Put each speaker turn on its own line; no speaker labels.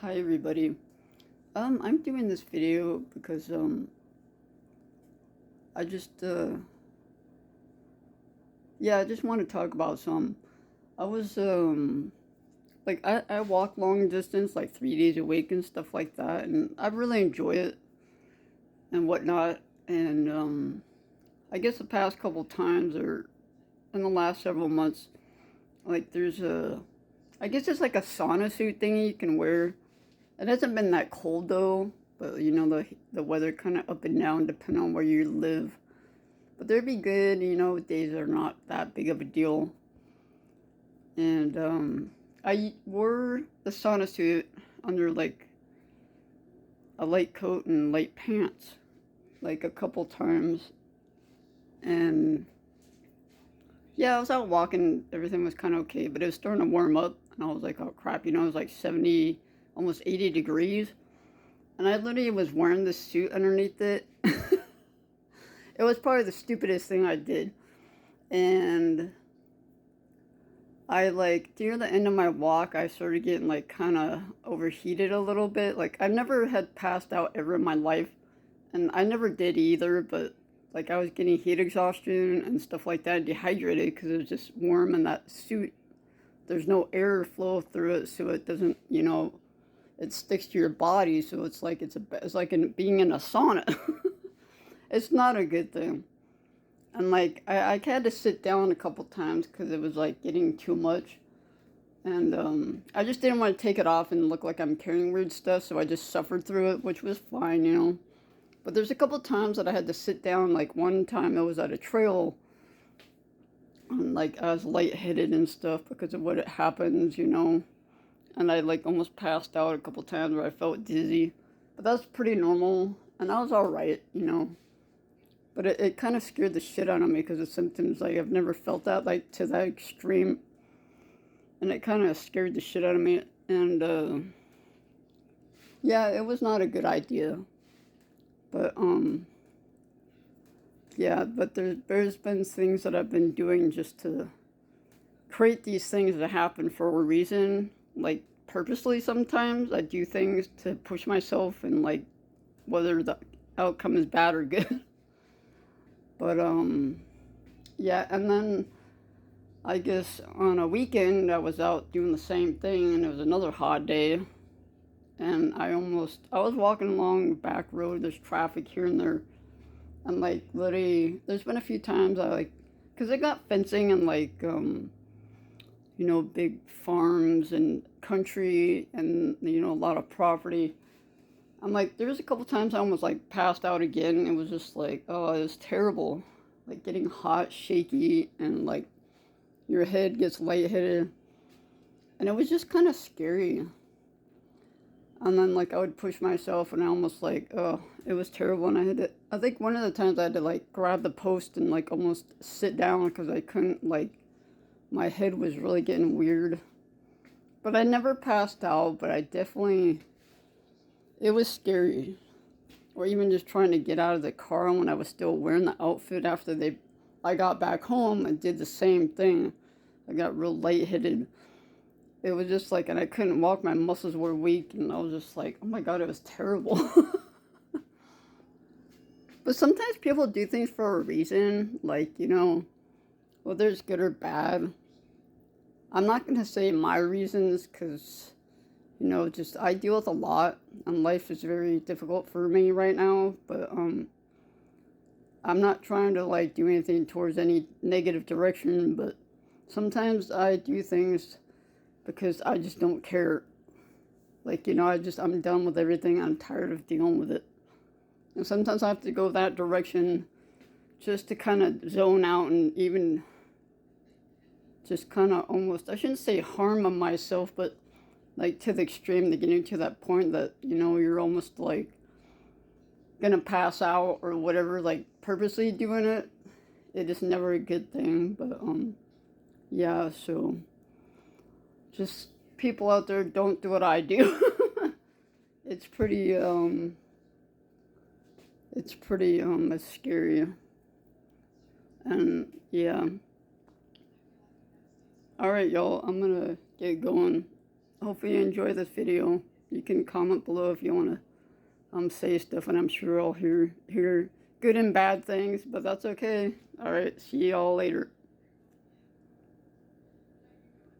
Hi everybody. I'm doing this video because I just I just want to talk about some. I was I walk long distance like 3 days a week and stuff like that, and I really enjoy it and whatnot. And I guess the past couple times or in the last several months, like there's a I guess it's like a sauna suit thing you can wear. It hasn't been that cold though, but you know the weather kind of up and down depending on where you live. But they'd be good, days are not that big of a deal. And I wore the sauna suit under like a light coat and light pants like a couple times. And yeah, I was out walking, everything was kind of okay, but it was starting to warm up, and I was like, oh crap, it was like 70, almost 80 degrees. And I literally was wearing this suit underneath it. It was probably the stupidest thing I did. And I like, near the end of my walk, I started getting like kind of overheated a little bit. Like, I never had passed out ever in my life, and I never did either, but like I was getting heat exhaustion and stuff like that, dehydrated because it was just warm in that suit. There's no air flow through it, so it doesn't, it sticks to your body. So it's like being in a sauna. It's not a good thing. And like I had to sit down a couple times because it was like getting too much. And I just didn't want to take it off and look like I'm carrying weird stuff, so I just suffered through it, which was fine. But there's a couple times that I had to sit down. Like one time I was at a trail, and like I was lightheaded and stuff because of what it happens. And I like almost passed out a couple times where I felt dizzy. But that's pretty normal, and I was all right. But it kind of scared the shit out of me because the symptoms, like, I've never felt that, like, to that extreme. And it kind of scared the shit out of me. And, yeah, it was not a good idea. But, yeah, but there's been things that I've been doing just to create these things that happen for a reason. Like, purposely sometimes I do things to push myself, and, like, whether the outcome is bad or good. But, yeah, and then I guess on a weekend I was out doing the same thing, and it was another hot day, and I was walking along the back road, there's traffic here and there, and like literally there's been a few times I like, because they got fencing and like big farms and country, and a lot of property. I'm like, there's a couple times I almost like passed out again. It was just like, oh, it was terrible, like getting hot, shaky, and like your head gets lightheaded, and it was just kind of scary. And then like I would push myself, and I almost like, oh, it was terrible. And I think one of the times I had to like grab the post and like almost sit down because I couldn't, like, my head was really getting weird. But I never passed out, but it was scary. Or even just trying to get out of the car when I was still wearing the outfit after I got back home and did the same thing. I got real lightheaded. It was just like, and I couldn't walk, my muscles were weak, and I was just like, oh my god, it was terrible. But sometimes people do things for a reason, like, whether it's good or bad. I'm not going to say my reasons because, just I deal with a lot, and life is very difficult for me right now, but I'm not trying to like do anything towards any negative direction, but sometimes I do things because I just don't care. Like, I'm done with everything. I'm tired of dealing with it. And sometimes I have to go that direction just to kind of zone out, and even just kind of almost, I shouldn't say harm myself, but like to the extreme, to getting to that point that, you're almost like gonna pass out or whatever, like purposely doing it. It is never a good thing. But, yeah, so just people out there, don't do what I do. It's pretty, it's scary. And yeah. Alright, y'all, I'm gonna get going. Hopefully you enjoy this video. You can comment below if you want to say stuff, and I'm sure I'll hear good and bad things, but that's okay. All right, see y'all later.